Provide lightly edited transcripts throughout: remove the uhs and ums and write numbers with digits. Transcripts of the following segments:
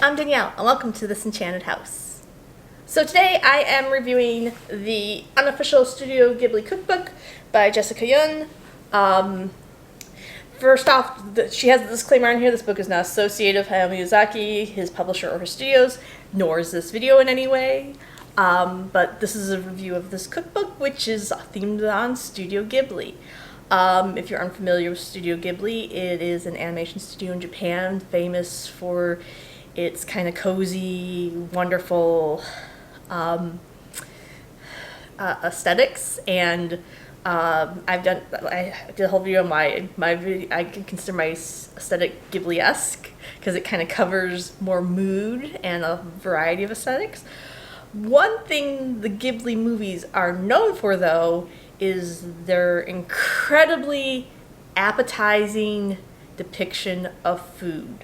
I'm Danielle, and welcome to this enchanted house. So today I am reviewing the Unofficial Studio Ghibli Cookbook by Jessica Yun. First off, she has a disclaimer on here: this book is not associated with Hayao Miyazaki, his publisher, or his studios, nor is this video in any way. But this is a review of this cookbook, which is themed on Studio Ghibli. If you're unfamiliar with Studio Ghibli, it is an animation studio in Japan famous for its kind of cozy, wonderful aesthetics. And I did a whole video on my video. I can consider my aesthetic Ghibli-esque because it kind of covers more mood and a variety of aesthetics. One thing the Ghibli movies are known for, though, is their incredibly appetizing depiction of food.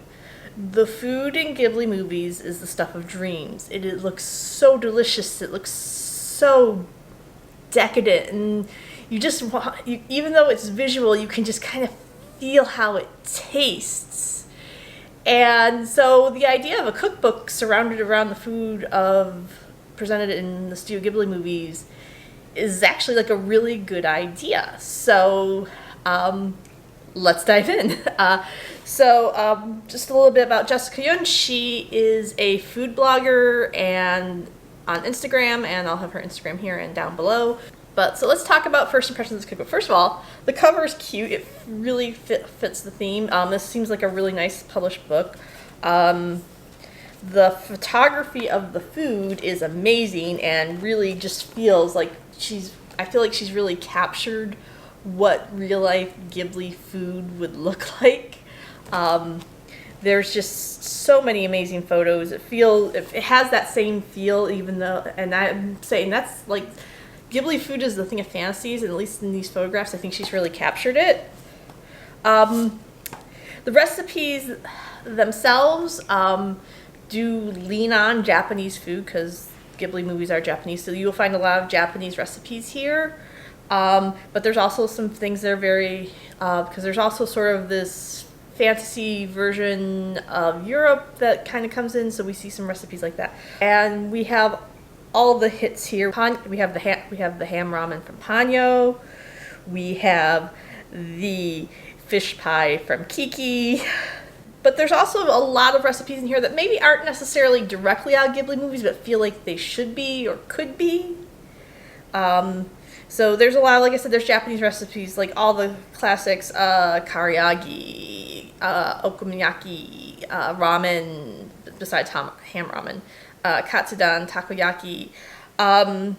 The food in Ghibli movies is the stuff of dreams. It looks so delicious. It looks so decadent, and you just want, even though it's visual, you can just kind of feel how it tastes. And so the idea of a cookbook surrounded around the food presented in the Studio Ghibli movies is actually like a really good idea. So let's dive in. Just a little bit about Jessica Yun. She is a food blogger and on Instagram, and I'll have her Instagram here and down below. So let's talk about first impressions of this cookbook. First of all, the cover is cute. It really fits the theme. This seems like a really nice published book. The photography of the food is amazing and really just feels like I feel like she's really captured what real life Ghibli food would look like. There's just so many amazing photos. It has that same feel, even though, and I'm saying that's like, Ghibli food is the thing of fantasies, and at least in these photographs, I think she's really captured it. The recipes themselves do lean on Japanese food because Ghibli movies are Japanese, so you'll find a lot of Japanese recipes here. But there's also some things that are very, because there's also sort of this fantasy version of Europe that kind of comes in, so we see some recipes like that. And we have all the hits here. We have the ham ramen from Panyo. We have the fish pie from Kiki. But there's also a lot of recipes in here that maybe aren't necessarily directly out of Ghibli movies, but feel like they should be or could be. So there's a lot, like I said, there's Japanese recipes, like all the classics, karaage, okonomiyaki, ramen, besides ham ramen, katsudon, takoyaki. And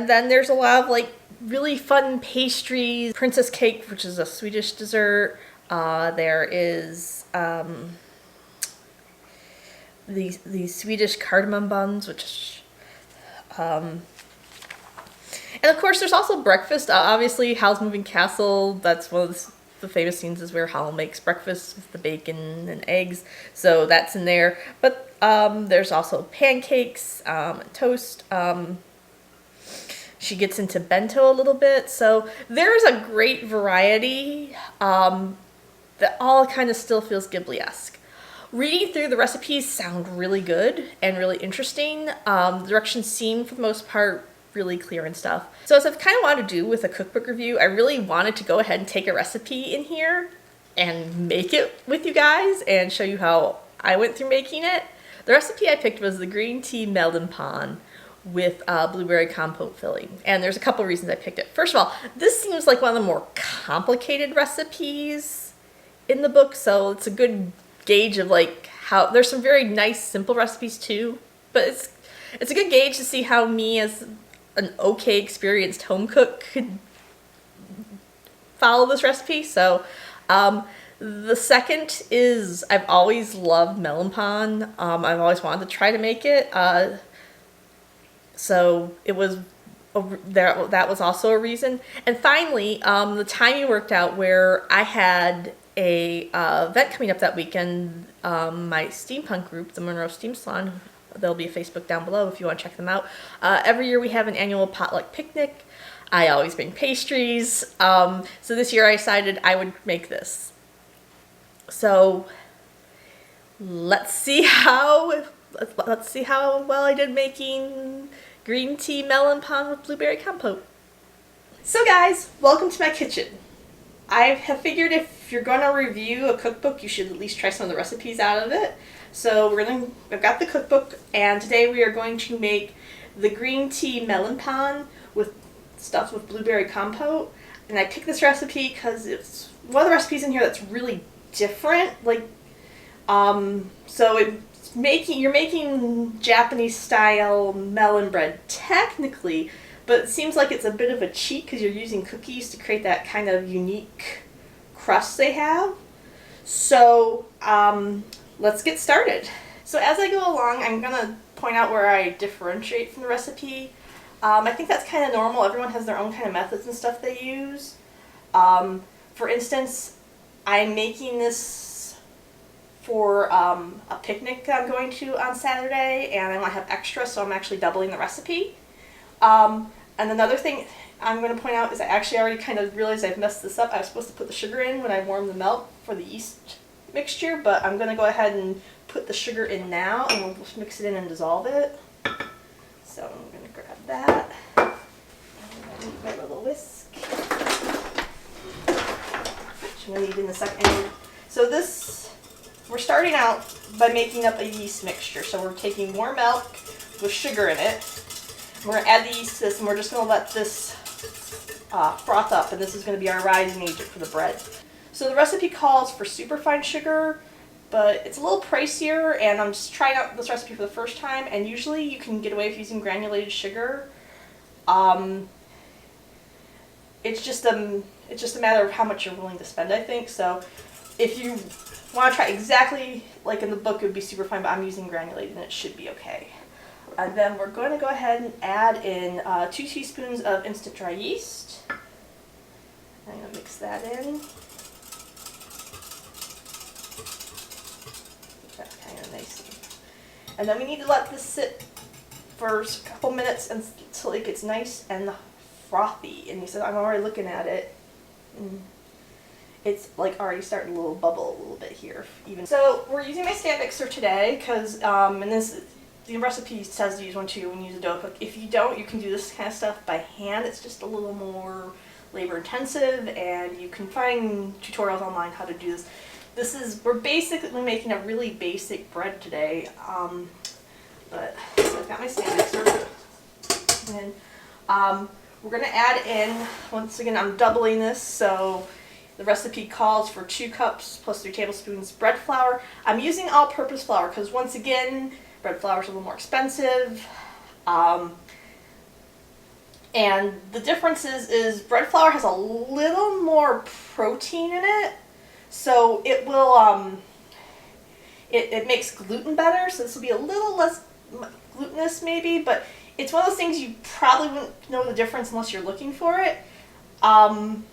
then there's a lot of like really fun pastries, princess cake, which is a Swedish dessert. There is the Swedish cardamom buns, which, and of course there's also breakfast. Obviously, Howl's Moving Castle. That's one of the famous scenes is where Howl makes breakfast with the bacon and eggs. So that's in there. But there's also pancakes, toast. She gets into bento a little bit. So there's a great variety. That all kind of still feels Ghibli-esque. Reading through the recipes sound really good and really interesting. The directions seem, for the most part, really clear and stuff. So as I've kind of wanted to do with a cookbook review, I really wanted to go ahead and take a recipe in here and make it with you guys and show you how I went through making it. The recipe I picked was the green tea melon pan with blueberry compote filling. And there's a couple reasons I picked it. First of all, this seems like one of the more complicated recipes in the book, so it's a good gauge of like how there's some very nice simple recipes too, but it's a good gauge to see how me as an okay experienced home cook could follow this recipe. So the second is I've always loved melon pan. I've always wanted to try to make it, so it was that was also a reason. And finally, the timing worked out where I had a event coming up that weekend. My steampunk group, the Monroe Steam Salon, there'll be a Facebook down below if you want to check them out. Every year we have an annual potluck picnic. I always bring pastries. So this year I decided I would make this. So Let's see how well I did making green tea melon pan with blueberry compote. So guys, welcome to my kitchen. I have figured if you're going to review a cookbook, you should at least try some of the recipes out of it. So I've got the cookbook, and today we are going to make the green tea melon pan stuffed with blueberry compote. And I picked this recipe because it's one of the recipes in here that's really different. You're making Japanese style melon bread technically, but it seems like it's a bit of a cheat because you're using cookies to create that kind of unique crust they have. So let's get started. So as I go along, I'm going to point out where I differentiate from the recipe. I think that's kind of normal. Everyone has their own kind of methods and stuff they use. For instance, I'm making this for a picnic that I'm going to on Saturday, and I want to have extra, so I'm actually doubling the recipe. And another thing I'm going to point out is I actually already kind of realized I've messed this up. I was supposed to put the sugar in when I warmed the milk for the yeast mixture, but I'm going to go ahead and put the sugar in now, and we'll just mix it in and dissolve it. So I'm going to grab that. I'm going to need my little whisk, which I'm going to need in a second. So we're starting out by making up a yeast mixture. So we're taking warm milk with sugar in it. We're going to add the yeast to this, and we're just going to let this froth up, and this is going to be our rising agent for the bread. So the recipe calls for superfine sugar, but it's a little pricier, and I'm just trying out this recipe for the first time, and usually you can get away with using granulated sugar. It's just a matter of how much you're willing to spend, I think. So if you want to try exactly like in the book, it would be superfine, but I'm using granulated, and it should be okay. And then we're going to go ahead and add in 2 teaspoons of instant dry yeast. I'm going to mix that in. That's kind of nice. And then we need to let this sit for a couple minutes until it gets nice and frothy. And you said, I'm already looking at it. It's like already starting to bubble a little bit here. So we're using my stand mixer today because the recipe says to use one too when you use a dough cook. If you don't, you can do this kind of stuff by hand. It's just a little more labor intensive, and you can find tutorials online how to do this. We're basically making a really basic bread today. So I've got my stand mixer, and we're going to add in, once again, I'm doubling this, so the recipe calls for 2 cups plus 3 tablespoons bread flour. I'm using all-purpose flour because, once again, bread flour is a little more expensive. And the difference is bread flour has a little more protein in it, so it will, it makes gluten better, so this will be a little less glutinous maybe, but it's one of those things you probably wouldn't know the difference unless you're looking for it. I'm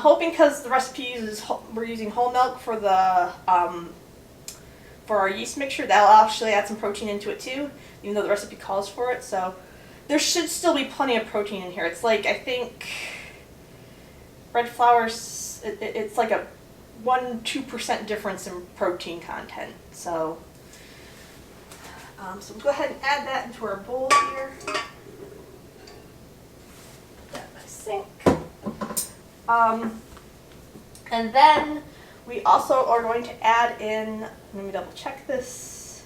hoping, because the recipe uses, we're using whole milk for the for our yeast mixture, that'll actually add some protein into it too, even though the recipe calls for it. So there should still be plenty of protein in here. It's like, I think bread flour, it's like a 1-2% difference in protein content. So so we'll go ahead and add that into our bowl here. Put that in my sink. And then we also are going to add in, let me double check this,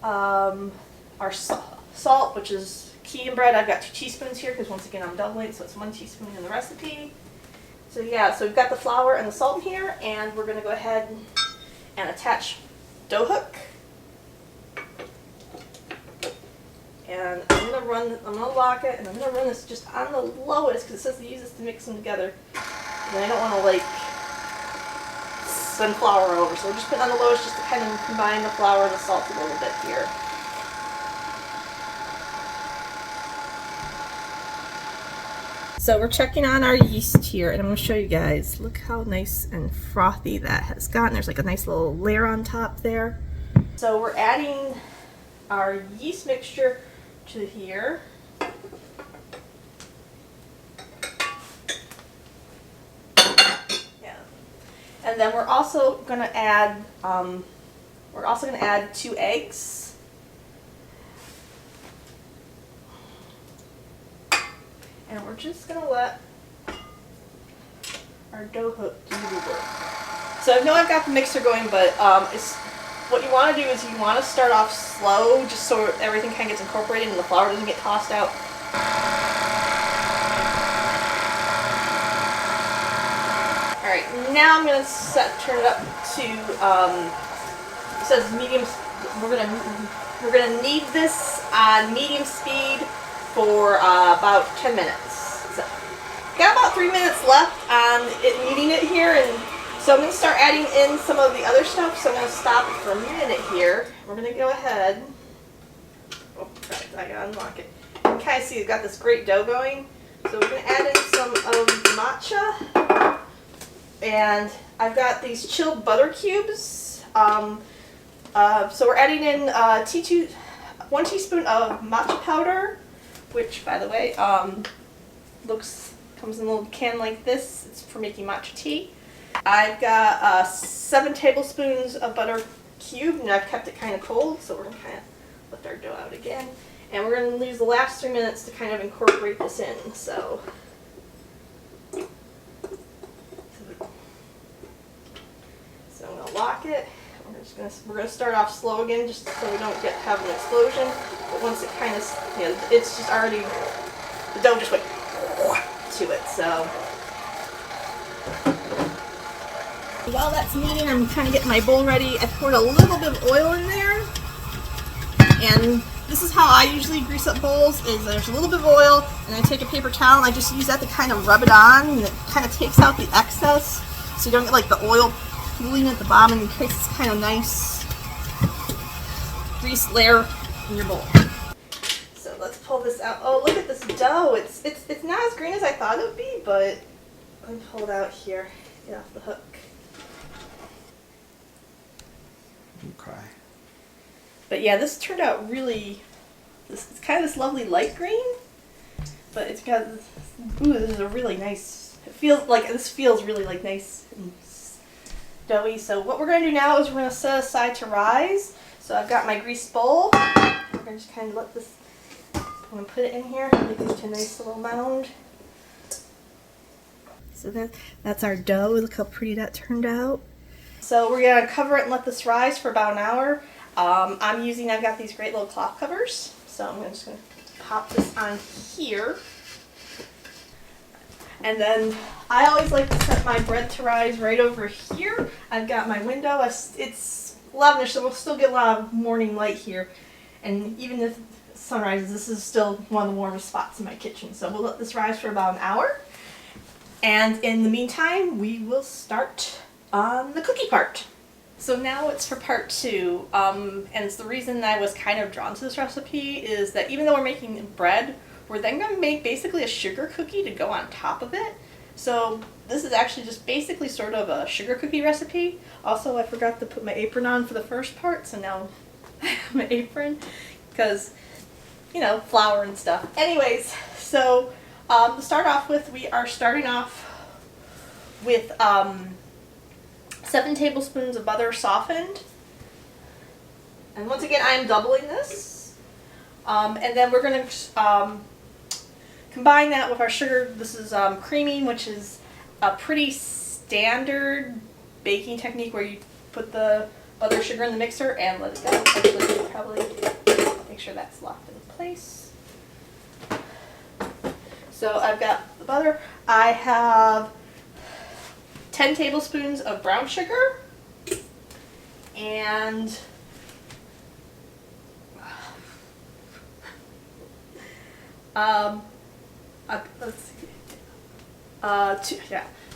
our salt, which is key in bread. I've got 2 teaspoons here because, once again, I'm doubling, so it's 1 teaspoon in the recipe. So yeah, so we've got the flour and the salt in here, and we're going to go ahead and attach dough hook. And I'm going to lock it, and I'm going to run this just on the lowest because it says to use this to mix them together. And I don't want to send flour over, so we're just putting on the lowest just to kind of combine the flour and the salt a little bit here. So we're checking on our yeast here, and I'm going to show you guys. Look how nice and frothy that has gotten. There's like a nice little layer on top there. So we're adding our yeast mixture to here. Yeah. And And then we're also going to add 2 eggs. And we're just going to let our dough hook do the work. So I know I've got the mixer going, but what you want to do is you want to start off slow, just so everything kind of gets incorporated and the flour doesn't get tossed out. Alright, now I'm going to turn it up to, it says medium. We're gonna knead this on medium speed for about 10 minutes. So, got about 3 minutes left on it kneading it here, and so I'm going to start adding in some of the other stuff. So I'm going to stop it for a minute here. We're going to go ahead. Oh, right, I gotta unlock it. You can kind of see we've got this great dough going. So we're going to add in some of the matcha, and I've got these chilled butter cubes. So we're adding in 1 teaspoon of matcha powder, which, by the way, comes in a little can like this. It's for making matcha tea. I've got 7 tablespoons of butter cubed, and I've kept it kind of cold, so we're going to kind of lift our dough out again. And we're going to use the last 3 minutes to kind of incorporate this in. So I'm going to lock it. We're going to start off slow again, just so we don't have an explosion. But once it kind of, it's just already, the dough just went to it. So while that's kneading, I'm kind of getting my bowl ready. I poured a little bit of oil in there, and this is how I usually grease up bowls. Is there's a little bit of oil, and I take a paper towel and I just use that to kind of rub it on, and it kind of takes out the excess, so you don't get like the oil pooling at the bottom, and creates this kind of nice grease layer in your bowl. So let's pull this out. Oh, look at this dough. It's not as green as I thought it would be, but let me pull it out here. Get off the hook. Okay. But yeah, this turned out really. It's kind of this lovely light green, but it's got. Ooh, this is a really nice. This feels really like nice and doughy. So what we're going to do now is we're going to set aside to rise. So I've got my greased bowl. We're going to just kind of let this. I'm going to put it in here, make it into a nice little mound. So that's our dough. Look how pretty that turned out. So we're going to cover it and let this rise for about an hour. I've got these great little cloth covers. So I'm just going to pop this on here. And then I always like to set my bread to rise right over here. I've got my window. It's 11ish, so we'll still get a lot of morning light here. And even if the sun rises, this is still one of the warmest spots in my kitchen. So we'll let this rise for about an hour. And in the meantime, we will start on the cookie part. So now it's for part 2. And it's the reason I was kind of drawn to this recipe is that even though we're making bread, we're then going to make basically a sugar cookie to go on top of it. So this is actually just basically sort of a sugar cookie recipe. Also, I forgot to put my apron on for the first part, so now I have my apron because, flour and stuff. Anyways, so to start off with, we are starting off with 7 tablespoons of butter softened. And once again, I am doubling this. And then we're going to combine that with our sugar. This is creaming, which is a pretty standard baking technique where you put the butter sugar in the mixer and let it go. Actually, probably make sure that's locked in place. So I've got the butter. I have 10 tablespoons of brown sugar and let's see.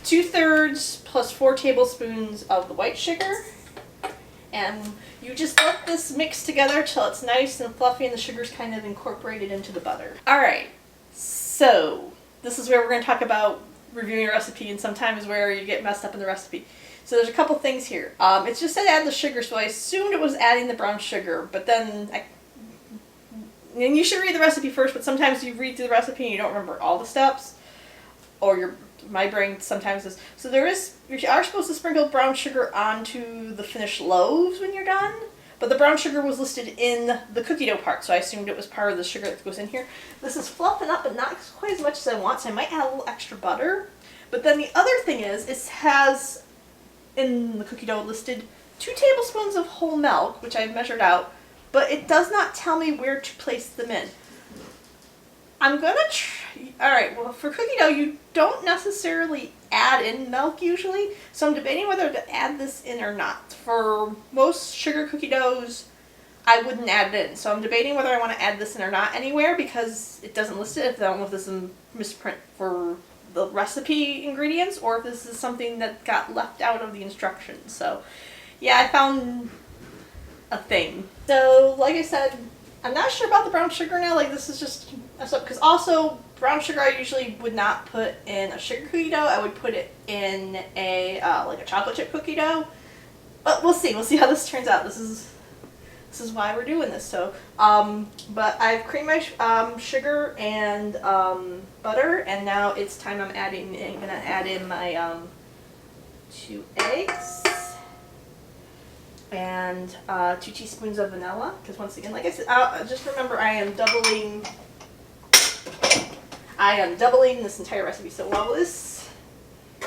2/3 plus 4 tablespoons of the white sugar, and you just let this mix together till it's nice and fluffy and the sugar's kind of incorporated into the butter. Alright, so this is where we're going to talk about reviewing a recipe, and sometimes where you get messed up in the recipe. So there's a couple things here. It just said add the sugar, so I assumed it was adding the brown sugar, but then and you should read the recipe first, but sometimes you read through the recipe and you don't remember all the steps. my brain sometimes is, so you are supposed to sprinkle brown sugar onto the finished loaves when you're done, but the brown sugar was listed in the cookie dough part, so I assumed it was part of the sugar that goes in here. This is fluffing up, but not quite as much as I want, so I might add a little extra butter. But then the other thing is, it has in the cookie dough listed 2 tablespoons of whole milk, which I've measured out, but it does not tell me where to place them in. I'm gonna alright, well, for cookie dough, you don't necessarily add in milk usually, so I'm debating whether to add this in or not. For most sugar cookie doughs, I wouldn't add it in, so I'm debating whether I want to add this in or not anywhere, because it doesn't list it. I don't know if this is a misprint for the recipe ingredients, or if this is something that got left out of the instructions. So, yeah, I found a thing. So, like I said, I'm not sure about the brown sugar now. Like, this is just messed up, because also brown sugar I usually would not put in a sugar cookie dough. I would put it in a like a chocolate chip cookie dough. But we'll see. We'll see how this turns out. This is why we're doing this. So, but I've creamed my sugar and butter, and now it's time I'm gonna add in my 2 eggs and 2 teaspoons of vanilla. Because once again, like I said, just remember I am doubling this entire recipe. So while this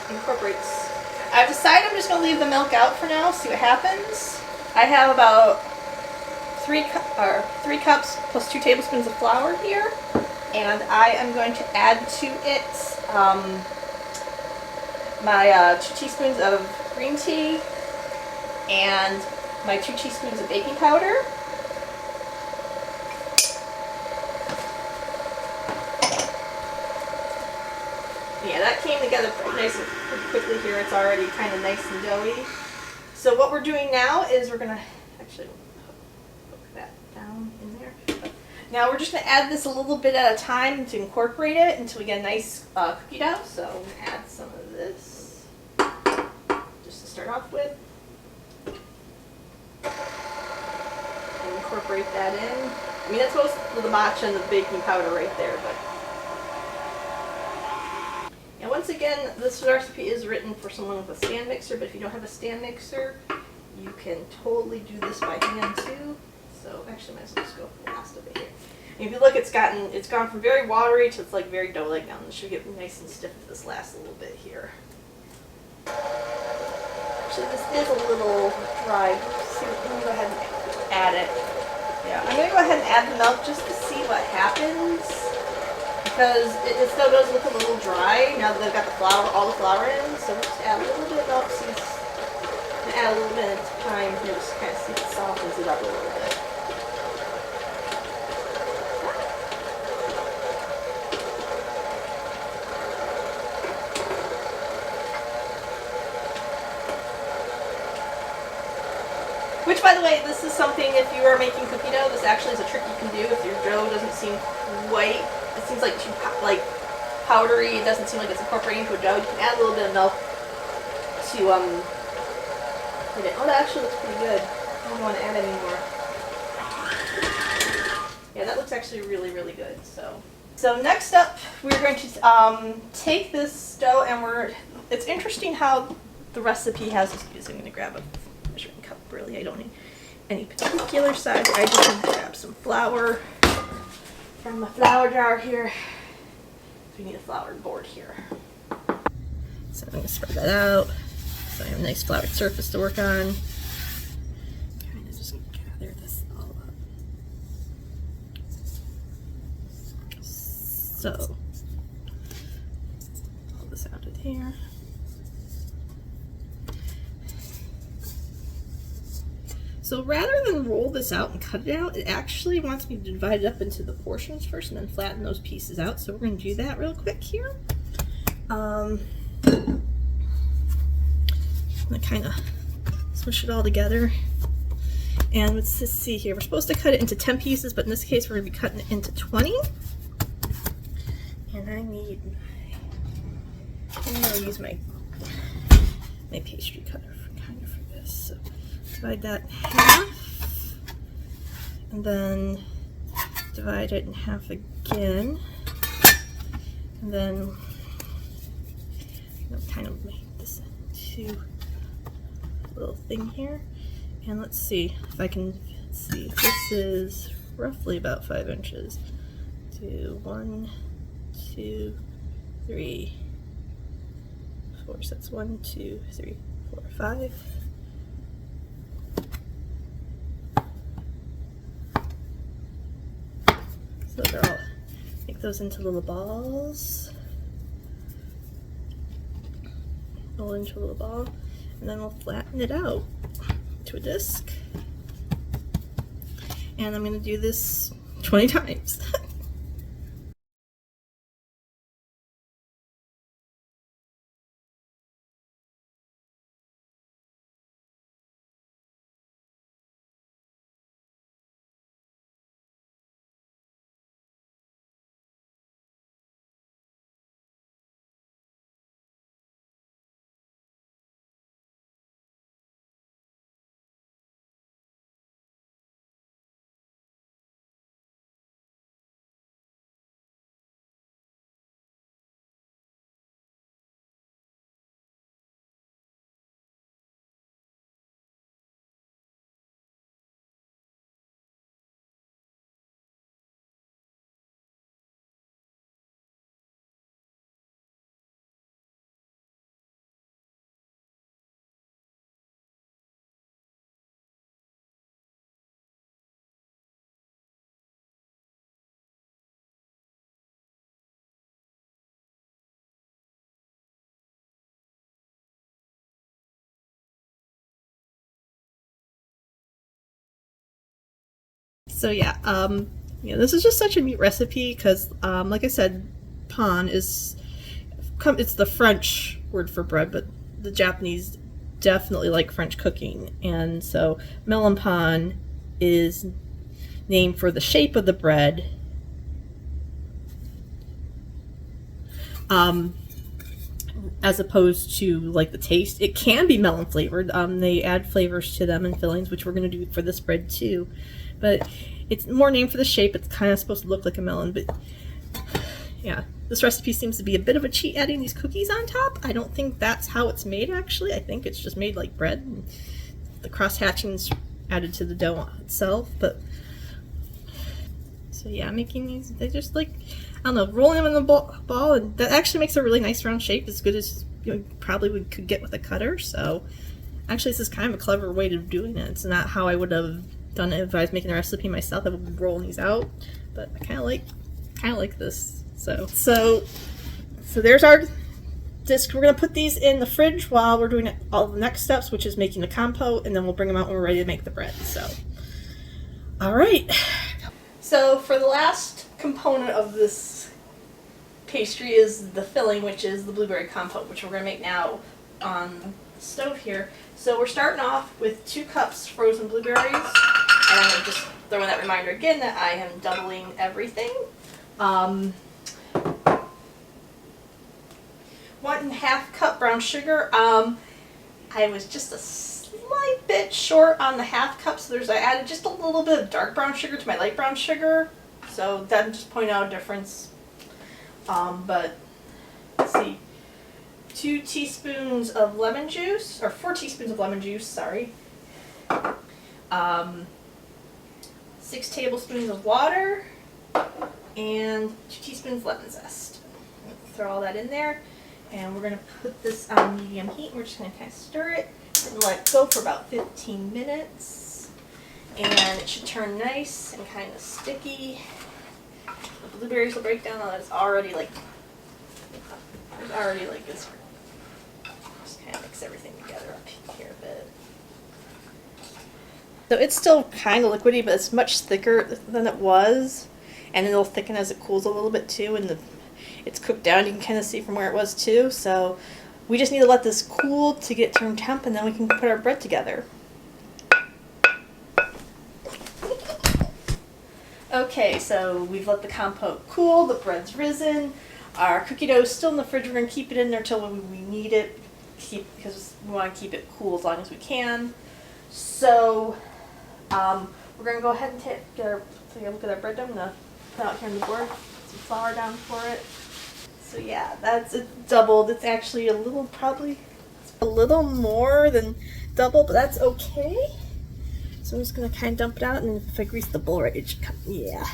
incorporates, I've decided I'm just gonna leave the milk out for now. See what happens. I have about 3 cups plus 2 tablespoons of flour here, and I am going to add to it my 2 teaspoons of green tea and my 2 teaspoons of baking powder. Yeah, that came together pretty nice and pretty quickly here. It's already kind of nice and doughy. So what we're doing now is we're gonna actually that down in there. Now we're just going to add this a little bit at a time to incorporate it until we get a nice cookie dough. So I'm going to add some of this just to start off with. And incorporate that in. I mean, that's most of the matcha and the baking powder right there, but. And once again, this recipe is written for someone with a stand mixer, but if you don't have a stand mixer, you can totally do this by hand too. So actually, I might as well just go for the last of it here. And if you look, it's gone from very watery to it's like very dough-like now. And it should get nice and stiff if this lasts a little bit here. Actually, this is a little dry. See, let me go ahead and add it. Yeah, I'm gonna go ahead and add the milk just to see what happens, because it still does look a little dry now that they've got all the flour in. So just add a little bit of milk. And add a little bit of time here, just kind of see if it softens it up a little bit. Which, by the way, this is something, if you are making cookie dough, this actually is a trick you can do if your dough doesn't seem quite, it seems like too powdery, it doesn't seem like it's incorporating into a dough. You can add a little bit of milk to oh, that actually looks pretty good. I don't want to add any more. Yeah, that looks actually really, really good. So next up, we're going to take this dough, and it's interesting how the recipe has this. I'm going to grab a measuring cup. Really, I don't need any particular size. I just need to grab some flour from the flour jar here. So we need a flour board here. So I'm going to spread that out. So I have a nice floured surface to work on. Kind of just gather this all up. So, pull this out of here. So rather than roll this out and cut it out, it actually wants me to divide it up into the portions first and then flatten those pieces out. So we're going to do that real quick here. I'm going to kind of smush it all together. And let's just see here. We're supposed to cut it into 10 pieces, but in this case we're going to be cutting it into 20. And I'm going to use my pastry cutter for this. So divide that in half, and then divide it in half again, and then kind of make this into a little thing here. And let's see if I can see. This is roughly about 5 inches. 1, 2, 3, 4. So that's 1, 2, 3, 4, 5. So they're all, make those into little balls. Roll into a little ball, and then we'll flatten it out to a disc. And I'm going to do this 20 times. So yeah, this is just such a neat recipe because, like I said, pan is, it's the French word for bread, but the Japanese definitely like French cooking, and so melon pan is named for the shape of the bread. As opposed to like the taste. It can be melon flavored. They add flavors to them and fillings, which we're going to do for this bread too. But it's more named for the shape. It's kind of supposed to look like a melon. But yeah, this recipe seems to be a bit of a cheat, adding these cookies on top. I don't think that's how it's made, actually. I think it's just made like bread, and the cross hatching's added to the dough itself. But so yeah, making these, they just like, I don't know, rolling them in the ball, and that actually makes a really nice round shape, as good as you probably could get with a cutter. So actually, this is kind of a clever way of doing it. It's not how I would have done it if I was making a recipe myself. I would be rolling these out, but I kind of like this. So there's our disc. We're gonna put these in the fridge while we're doing all the next steps, which is making the compote, and then we'll bring them out when we're ready to make the bread. So, all right. So for the last component of this pastry is the filling, which is the blueberry compote, which we're gonna make now on the stove here. So we're starting off with 2 cups frozen blueberries, and I'm just throwing that reminder again that I am doubling everything. 1.5 cup brown sugar. I was just a slight bit short on the 1/2 cup, so I added just a little bit of dark brown sugar to my light brown sugar. So that just point out a difference. But let's see. 2 teaspoons of lemon juice, or 4 teaspoons of lemon juice, sorry. 6 tablespoons of water, and 2 teaspoons lemon zest. Throw all that in there, and we're going to put this on medium heat. We're just going to kind of stir it and let it go for about 15 minutes. And it should turn nice and kind of sticky. The blueberries will break down, although it's already like, there's already like this. Just kind of mix everything together up here a bit. So it's still kind of liquidy, but it's much thicker than it was, and it'll thicken as it cools a little bit too, and it's cooked down. You can kind of see from where it was too. So we just need to let this cool to get to room temp, and then we can put our bread together. Okay, so we've let the compote cool, the bread's risen, our cookie dough is still in the fridge. We're going to keep it in there until we need it, because we want to keep it cool as long as we can. So we're going to go ahead and take our, look at our bread dough. I'm going to put it out here on the board, some flour down for it. So yeah, that's it doubled. It's actually a little, probably a little more than double, but that's okay. So I'm just gonna kind of dump it out, and then if I grease the bowl right, it should come. Yeah.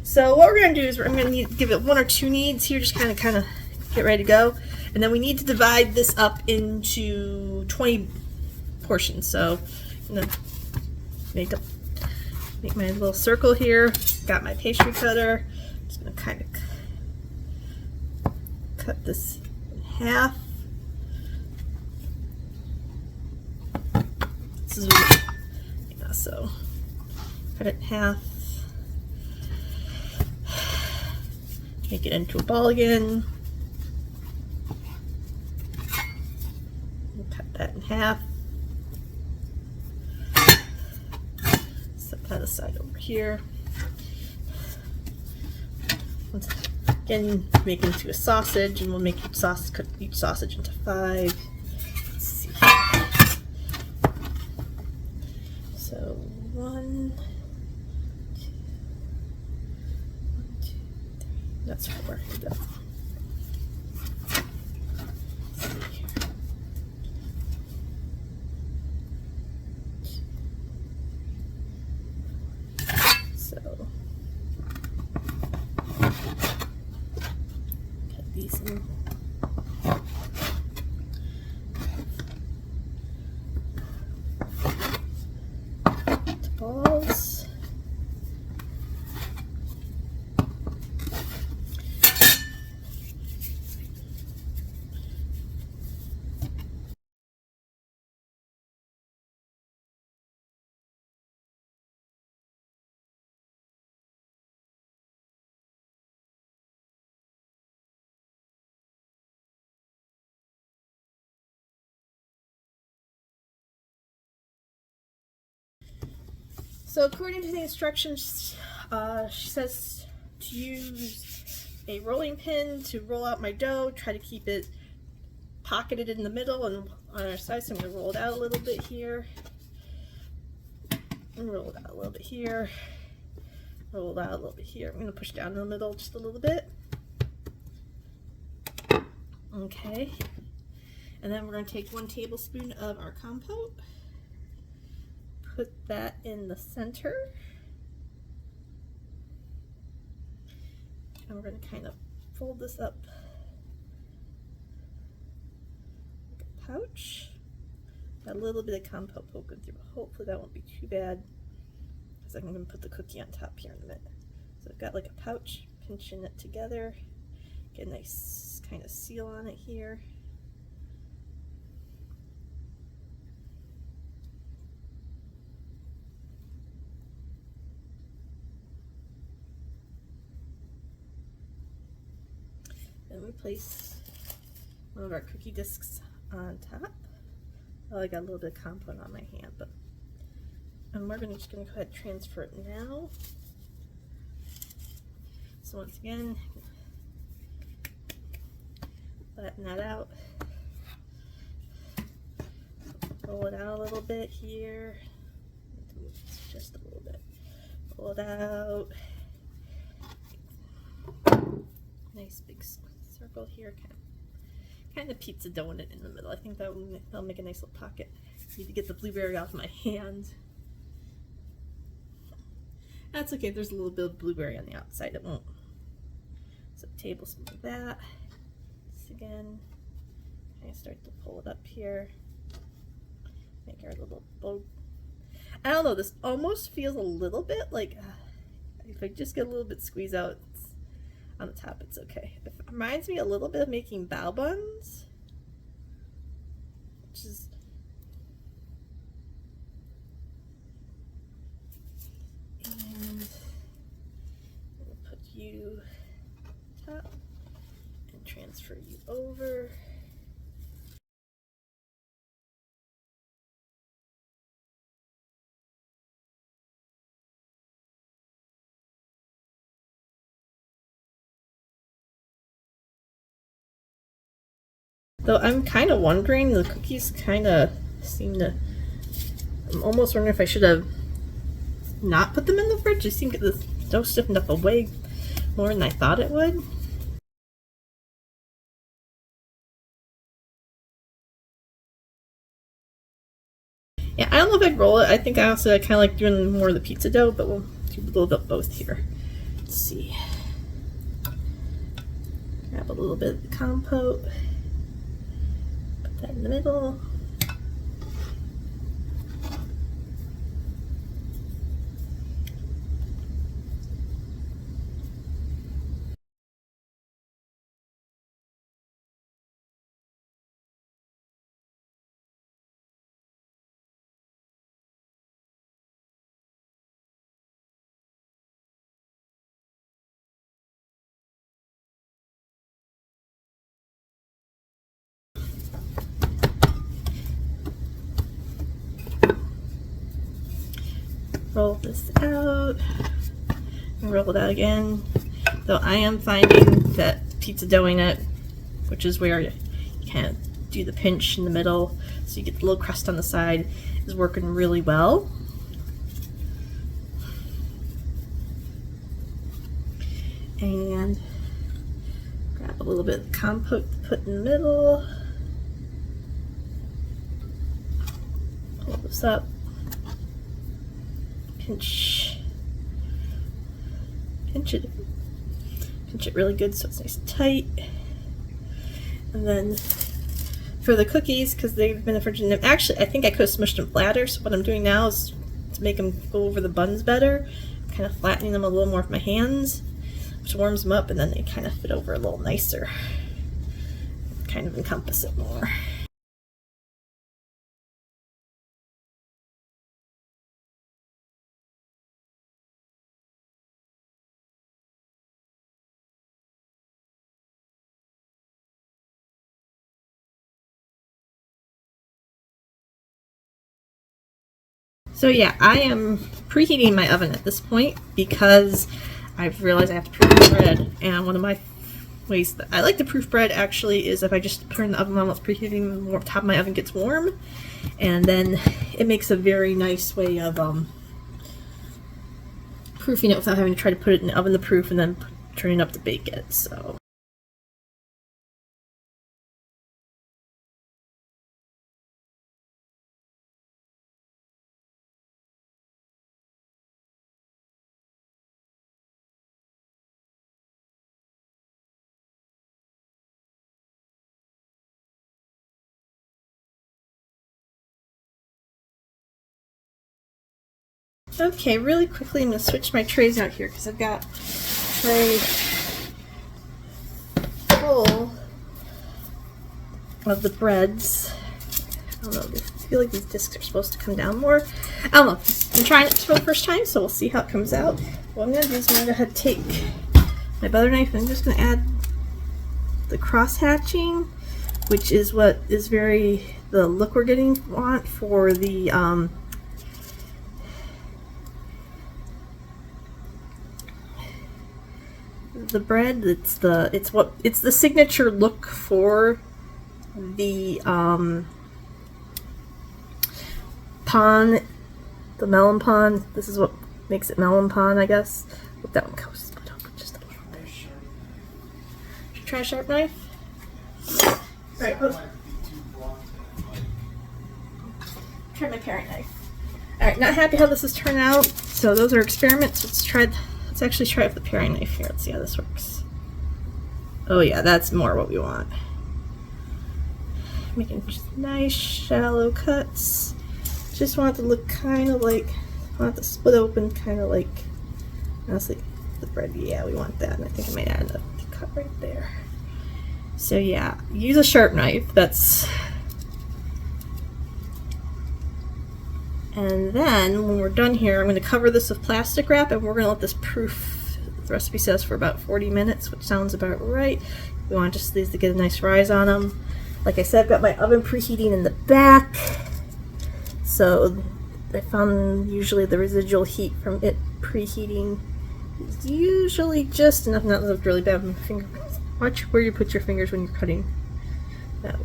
So what we're gonna do is I'm gonna give it 1 or 2 kneads here, just kind of get ready to go, and then we need to divide this up into 20 portions. So I'm gonna make my little circle here. Got my pastry cutter. Just gonna kind of cut this in half. This is so cut it in half. Make it into a ball again. Cut that in half. Set that aside over here. Again, make it into a sausage, and we'll make cut each sausage into 5. Let's see. So 1, 2, 3. That's 4. Here we go. So cut these in. Balls. So according to the instructions, she says to use a rolling pin to roll out my dough, try to keep it pocketed in the middle and on our side. So I'm going to roll it out a little bit here, and roll it out a little bit here, roll it out a little bit here. I'm going to push down in the middle just a little bit. Okay, and then we're going to take 1 tablespoon of our compote. Put that in the center, and we're going to kind of fold this up like a pouch. Got a little bit of compote poking through, but hopefully that won't be too bad, because I'm going to put the cookie on top here in a minute. So I've got like a pouch, pinching it together, get a nice kind of seal on it here. Then we place one of our cookie discs on top. Oh, I got a little bit of compote on my hand, but and we're just going to go ahead and transfer it now. So once again, flatten that out. Roll it out a little bit here. Just a little bit. Roll it out. Nice big circle here, kind of pizza donut in the middle. I think that'll make a nice little pocket. Need to get the blueberry off my hand. That's okay. There's a little bit of blueberry on the outside. It won't. So a tablespoon of that. This again. I start to pull it up here. Make our little bow. I don't know. This almost feels a little bit like if I just get a little bit squeezed out on the top, it's okay. It reminds me a little bit of making bao buns, which is and we'll put you top and transfer you over. Though I'm kind of wondering, the cookies kind of seem to, I'm almost wondering if I should have not put them in the fridge. They seem to get this dough stiffened up a way more than I thought it would. Yeah, I don't know if I'd roll it. I think I also kind of like doing more of the pizza dough, but we'll do a little bit of both here. Let's see. Grab a little bit of the compote. Put that in the middle. Roll this out. And roll it out again. Though I am finding that pizza doughing it, which is where you kind of do the pinch in the middle so you get the little crust on the side, is working really well. And grab a little bit of compote to put in the middle. Pull this up. Pinch it really good so it's nice and tight. And then for the cookies, because they've been in the fridge, and actually I think I could have smushed them flatter, so what I'm doing now is to make them go over the buns better, kind of flattening them a little more with my hands, which warms them up, and then they kind of fit over a little nicer, kind of encompass it more. So yeah, I am preheating my oven at this point because I've realized I have to proof bread, and one of my ways that I like to proof bread actually is if I just turn the oven on while it's preheating, the top of my oven gets warm, and then it makes a very nice way of proofing it without having to try to put it in the oven to proof and then turning up to bake it. So okay, really quickly I'm going to switch my trays out here because I've got a tray full of the breads. I don't know, I feel like these discs are supposed to come down more. I don't know. I'm trying it for the first time, so we'll see how it comes out. What I'm going to do is I'm going to go ahead and take my butter knife and I'm just going to add the cross hatching, which is what is the look we're want for the bread. It's the signature look for the pan, the melon pan. This is what makes it melon pan, I guess. Hope that one goes just a little bit. Should you try a sharp knife? Alright, try my paring knife. Alright, not happy how this has turned out, so those are experiments. Let's actually try with the paring knife here. Let's see how this works. Oh yeah, that's more what we want. Making just nice shallow cuts. Just want it to look kind of like, I want it to split open kind of like, honestly, the bread. Yeah, we want that, and I think I might add a cut right there. So yeah, use a sharp knife. And then when we're done here, I'm going to cover this with plastic wrap, and we're going to let this proof, the recipe says, for about 40 minutes, which sounds about right. We want just these to get a nice rise on them. Like I said, I've got my oven preheating in the back, so I found usually the residual heat from it preheating is usually just enough not to look really bad with my finger. Watch where you put your fingers when you're cutting. That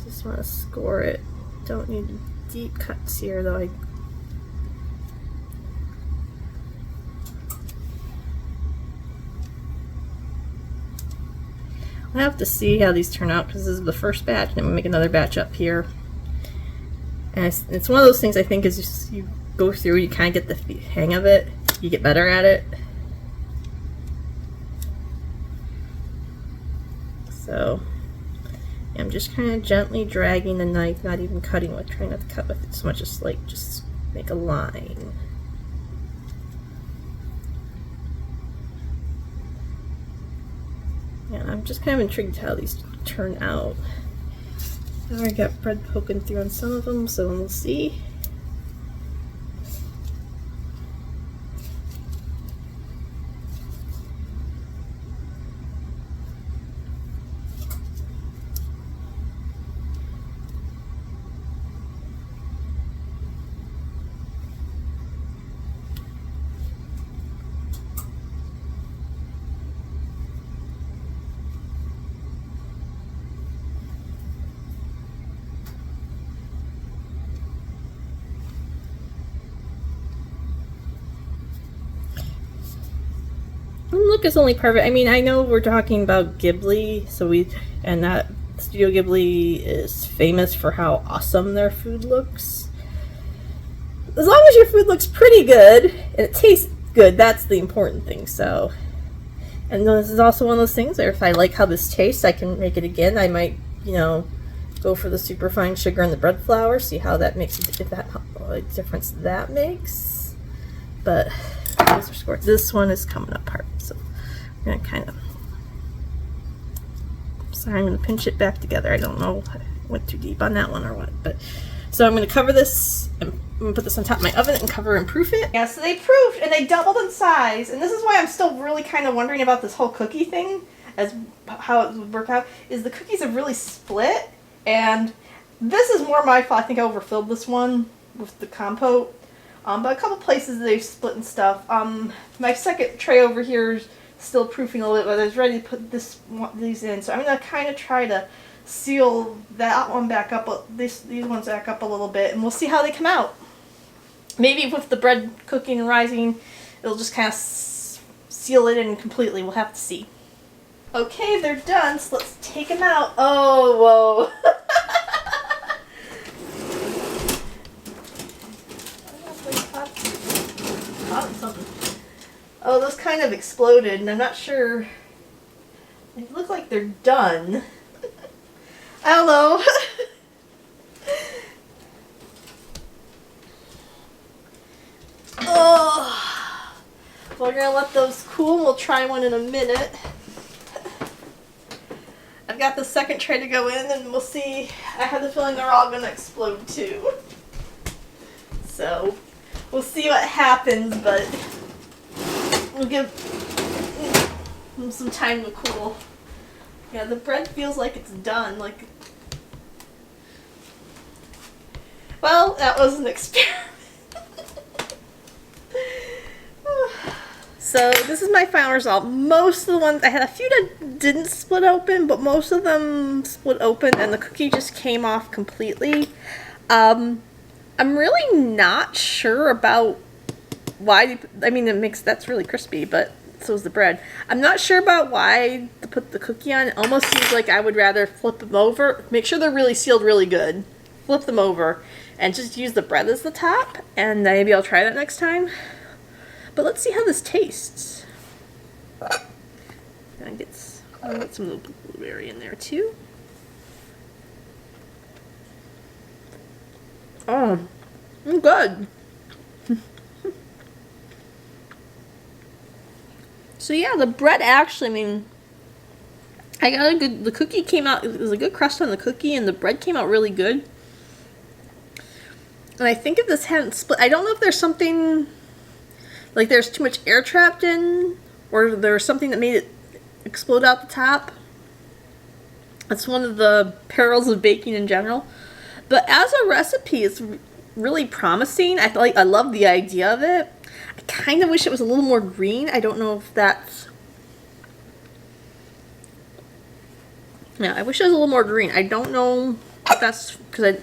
just want to score it. Don't need deep cuts here, though. I have to see how these turn out because this is the first batch, and I'm gonna make another batch up here. And it's one of those things I think is just you go through, you kind of get the hang of it, you get better at it. So I'm just kind of gently dragging the knife, not even cutting with, trying not to cut with it so much as like just make a line. And I'm just kind of intrigued how these turn out. I got bread poking through on some of them, so we'll see. Look is only perfect. I mean, I know we're talking about Ghibli, and that Studio Ghibli is famous for how awesome their food looks. As long as your food looks pretty good and it tastes good, that's the important thing. So, and this is also one of those things where if I like how this tastes, I can make it again. I might, go for the super fine sugar and the bread flour, see how that makes a difference that makes. But this one is coming apart, so I'm gonna sorry, I'm gonna pinch it back together. I don't know if I went too deep on that one or what, but so I'm gonna cover this and I'm gonna put this on top of my oven and cover and proof it. Yeah, so they proofed and they doubled in size, and this is why I'm still really kind of wondering about this whole cookie thing, as how it would work out. Is the cookies have really split, and this is more my fault. I think I overfilled this one with the compote. But a couple places they've split and stuff. My second tray over here is still proofing a little bit, but I was ready to put these in. So I'm going to kind of try to seal that one back up, these ones back up a little bit, and we'll see how they come out. Maybe with the bread cooking and rising, it'll just kind of seal it in completely. We'll have to see. Okay, they're done, so let's take them out. Oh, whoa. Something. Oh, those kind of exploded, and I'm not sure. They look like they're done. I don't know. Oh, well, we're gonna let those cool. We'll try one in a minute. I've got the second tray to go in, and we'll see. I have the feeling they're all gonna explode too. So we'll see what happens, but we'll give them some time to cool. Yeah, the bread feels like it's done. Well, that was an experiment. So this is my final result. Most of the ones, I had a few that didn't split open, but most of them split open and the cookie just came off completely. I'm really not sure about why. I mean, that's really crispy, but so is the bread. I'm not sure about why to put the cookie on. It almost seems like I would rather flip them over, make sure they're really sealed really good, flip them over, and just use the bread as the top, and maybe I'll try that next time. But let's see how this tastes. I'll get some of the blueberry in there too. Oh, good. So yeah, the bread actually, I mean, I got the cookie came out, it was a good crust on the cookie, and the bread came out really good. And I think if this hadn't split, I don't know if there's something, like there's too much air trapped in, or there's something that made it explode out the top. That's one of the perils of baking in general. But as a recipe, it's really promising. I love the idea of it. I kind of wish it was a little more green. I don't know if that's... Yeah, I wish it was a little more green. I don't know if that's because I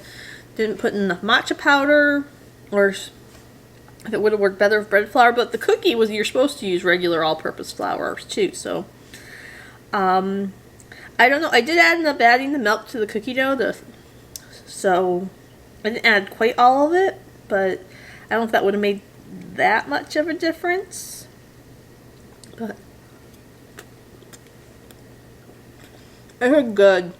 didn't put enough matcha powder, or if it would have worked better with bread flour. But the cookie was, you're supposed to use regular all-purpose flour too. So, I'm I don't know. I did end up adding the milk to the cookie dough, so I didn't add quite all of it, but I don't know if that would have made that much of a difference. But they're good.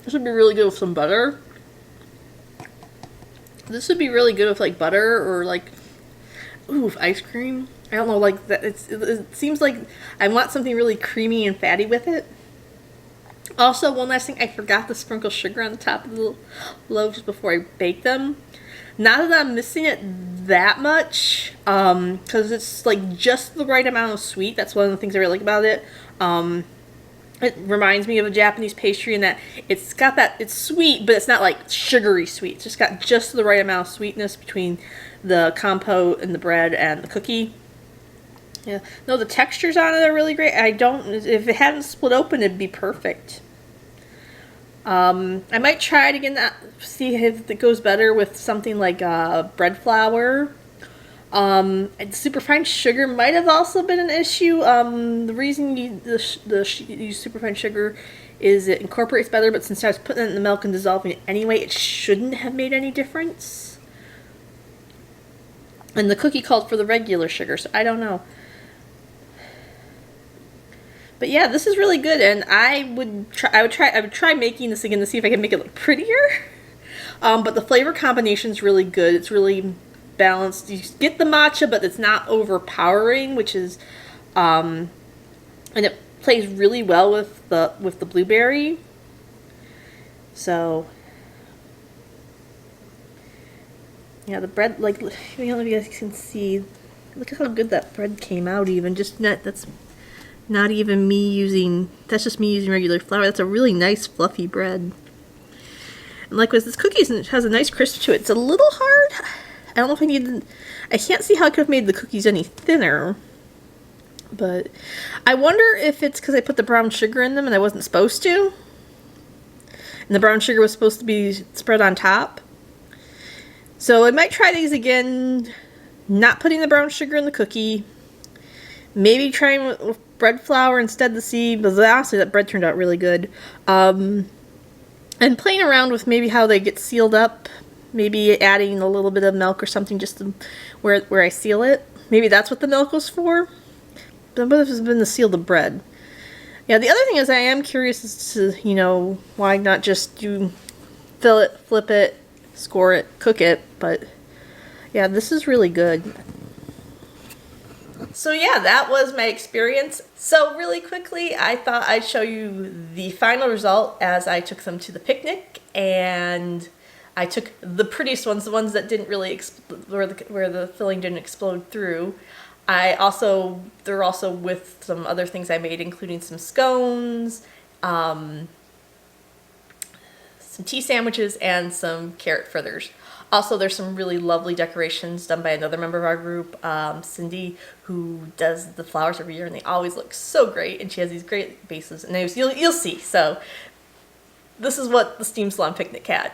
This would be really good with some butter. This would be really good with like butter or like, ooh, with ice cream. I don't know, like that. It seems like I want something really creamy and fatty with it. Also, one last thing, I forgot to sprinkle sugar on the top of the loaves before I bake them. Not that I'm missing it that much, because it's like just the right amount of sweet. That's one of the things I really like about it. It reminds me of a Japanese pastry in that it's got that, it's sweet, but it's not like sugary sweet. It's just got just the right amount of sweetness between the compote and the bread and the cookie. Yeah, no, the textures on it are really great. If it hadn't split open, it'd be perfect. I might try it again, see if it goes better with something like bread flour. And superfine sugar might have also been an issue. The reason you use superfine sugar is it incorporates better, but since I was putting it in the milk and dissolving it anyway, it shouldn't have made any difference. And the cookie called for the regular sugar, so I don't know. But yeah, this is really good, and I would try making this again to see if I can make it look prettier. But the flavor combination is really good. It's really balanced. You get the matcha, but it's not overpowering, which is, and it plays really well with the blueberry. So yeah, the bread, like, I don't know if you guys can see. Look at how good that bread came out. Even that's not even me using. That's just me using regular flour. That's a really nice fluffy bread. And likewise, this cookie has a nice crisp to it. It's a little hard. I don't know if I can't see how I could have made the cookies any thinner. But I wonder if it's because I put the brown sugar in them and I wasn't supposed to. And the brown sugar was supposed to be spread on top. So I might try these again, not putting the brown sugar in the cookie. Maybe trying with bread flour instead to see, but honestly that bread turned out really good. And playing around with maybe how they get sealed up. Maybe adding a little bit of milk or something just to where I seal it. Maybe that's what the milk was for. But what if it's been to seal the bread? Yeah, the other thing is I am curious as to, why not just fill it, flip it, score it, cook it. But yeah, this is really good. So yeah, that was my experience. So really quickly, I thought I'd show you the final result as I took them to the picnic, and I took the prettiest ones, the ones that didn't really where the filling didn't explode through. They're also with some other things I made, including some scones, some tea sandwiches, and some carrot fritters. Also, there's some really lovely decorations done by another member of our group, Cindy, who does the flowers every year, and they always look so great. And she has these great bases, and you'll see. So this is what the Steam Salon picnic had.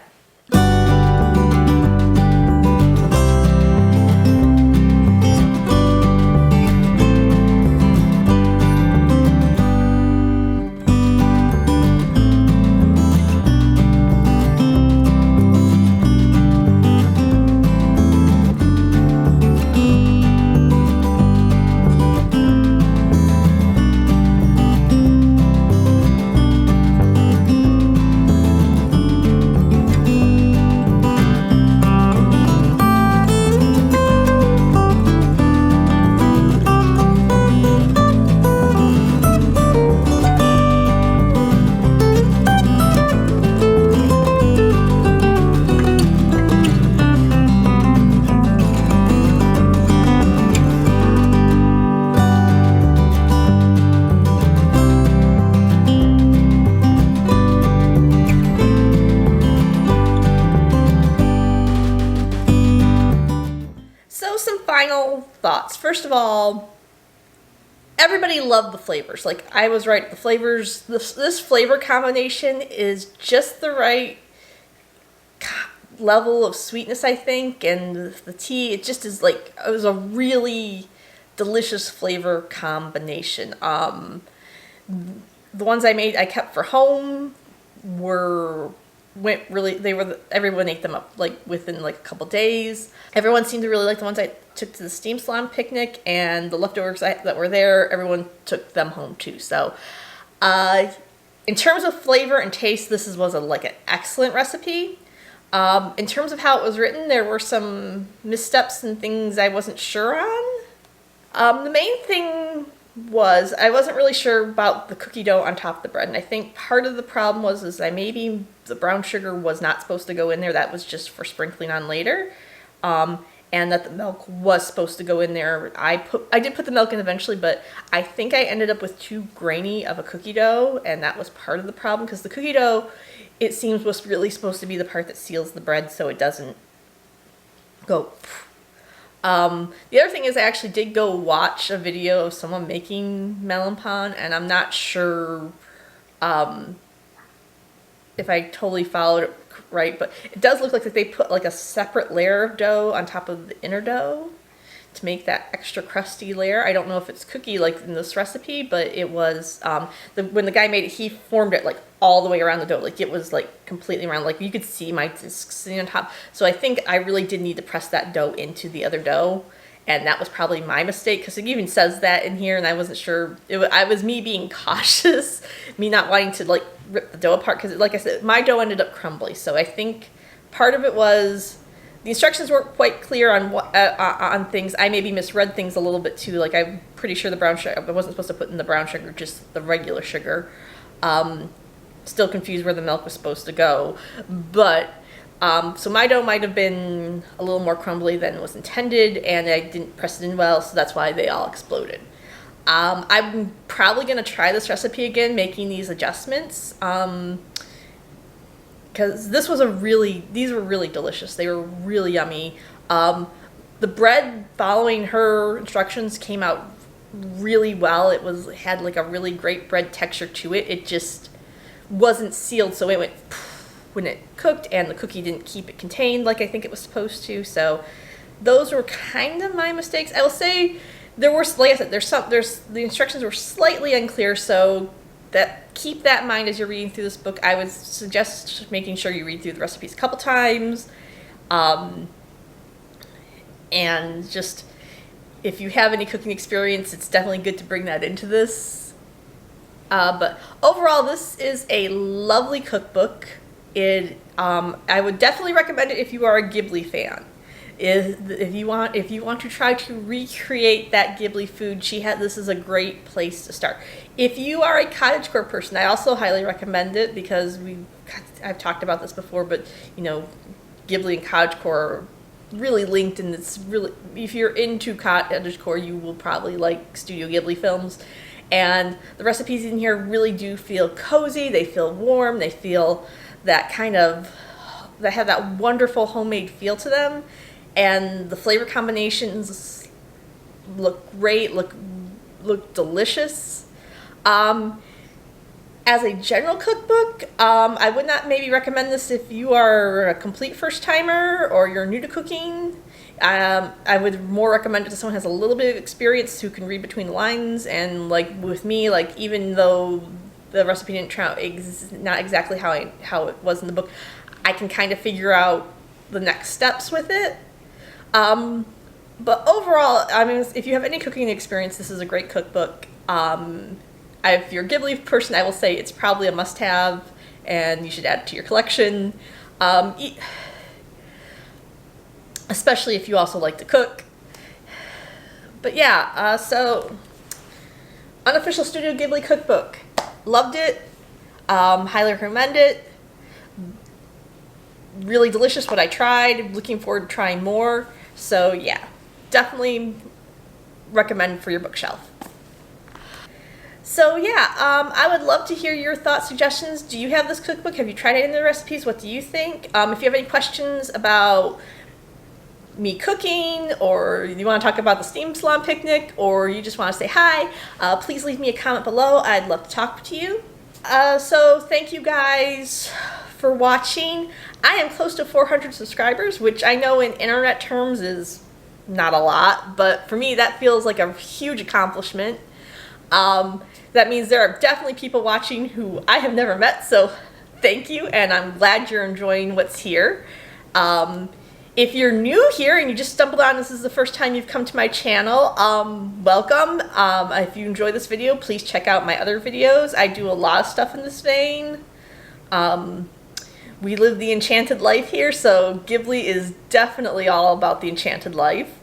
Final thoughts. First of all, everybody loved the flavors. Like, I was right, the flavors, this flavor combination is just the right level of sweetness, I think, and the tea, it just is like, it was a really delicious flavor combination. The ones I made, I kept for home everyone ate them up like within like a couple days. Everyone seemed to really like the ones I took to the steam salon picnic, and the leftovers that were there, everyone took them home too. So in terms of flavor and taste, this was an excellent recipe. In terms of how it was written, there were some missteps and things I wasn't sure on. The main thing was I wasn't really sure about the cookie dough on top of the bread, and I think part of the problem was maybe the brown sugar was not supposed to go in there. That was just for sprinkling on later, and that the milk was supposed to go in there. I did put the milk in eventually, but I think I ended up with too grainy of a cookie dough, and that was part of the problem, because the cookie dough, it seems, was really supposed to be the part that seals the bread so it doesn't go. The other thing is I actually did go watch a video of someone making melon pan, and I'm not sure if I totally followed it right, but it does look like that they put like a separate layer of dough on top of the inner dough to make that extra crusty layer. I don't know if it's cookie like in this recipe, but it was, when the guy made it, he formed it like all the way around the dough. Like it was like completely round, like you could see my discs sitting on top. So I think I really did need to press that dough into the other dough. And that was probably my mistake, because it even says that in here, and I wasn't sure. I was me being cautious, me not wanting to like rip the dough apart, because like I said, my dough ended up crumbly. So I think part of it was the instructions weren't quite clear on what on things. I maybe misread things a little bit too. Like I'm pretty sure the brown sugar, I wasn't supposed to put in the brown sugar, just the regular sugar. Still confused where the milk was supposed to go, but. So my dough might have been a little more crumbly than was intended, and I didn't press it in well, so that's why they all exploded. I'm probably going to try this recipe again, making these adjustments, because these were really delicious. They were really yummy. The bread, following her instructions, came out really well. It had like a really great bread texture to it. It just wasn't sealed, so it went when it cooked, and the cookie didn't keep it contained like I think it was supposed to. So those were kind of my mistakes. I will say there were, like I said, the instructions were slightly unclear, so keep that in mind as you're reading through this book. I would suggest making sure you read through the recipes a couple times, and just if you have any cooking experience, it's definitely good to bring that into this. But overall, this is a lovely cookbook. I would definitely recommend it if you are a Ghibli fan. If you want to try to recreate that Ghibli food, this is a great place to start. If you are a cottagecore person, I also highly recommend it, because I've talked about this before, but Ghibli and cottagecore are really linked, and it's really, if you're into cottagecore, you will probably like Studio Ghibli films. And the recipes in here really do feel cozy. They feel warm. They feel they have that wonderful homemade feel to them, and the flavor combinations look great, look delicious. As a general cookbook, I would not maybe recommend this if you are a complete first timer or you're new to cooking. I would more recommend it to someone who has a little bit of experience, who can read between the lines, and like with me, like even though the recipe didn't turn out not exactly how it was in the book, I can kind of figure out the next steps with it. But overall, I mean, if you have any cooking experience, this is a great cookbook. If you're a Ghibli person, I will say it's probably a must-have, and you should add it to your collection. Especially if you also like to cook. But yeah, so Unofficial Studio Ghibli Cookbook. Loved it. Highly recommend it. Really delicious what I tried. Looking forward to trying more. So yeah, definitely recommend for your bookshelf. So yeah, I would love to hear your thoughts, suggestions. Do you have this cookbook? Have you tried any of the recipes? What do you think? If you have any questions about me cooking, or you want to talk about the steam salon picnic, or you just want to say hi, please leave me a comment below. I'd love to talk to you. So thank you guys for watching. I am close to 400 subscribers, which I know in internet terms is not a lot, but for me that feels like a huge accomplishment. That means there are definitely people watching who I have never met, so thank you, and I'm glad you're enjoying what's here. If you're new here and you just stumbled on, this is the first time you've come to my channel, welcome. If you enjoy this video, please check out my other videos. I do a lot of stuff in this vein. We live the enchanted life here, so Ghibli is definitely all about the enchanted life.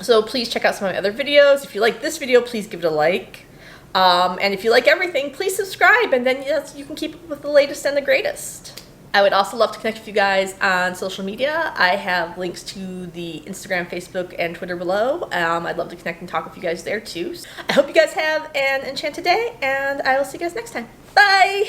So please check out some of my other videos. If you like this video, please give it a like. And if you like everything, please subscribe, and then yes, you can keep up with the latest and the greatest. I would also love to connect with you guys on social media. I have links to the Instagram, Facebook, and Twitter below. I'd love to connect and talk with you guys there too. I hope you guys have an enchanted day, and I will see you guys next time. Bye!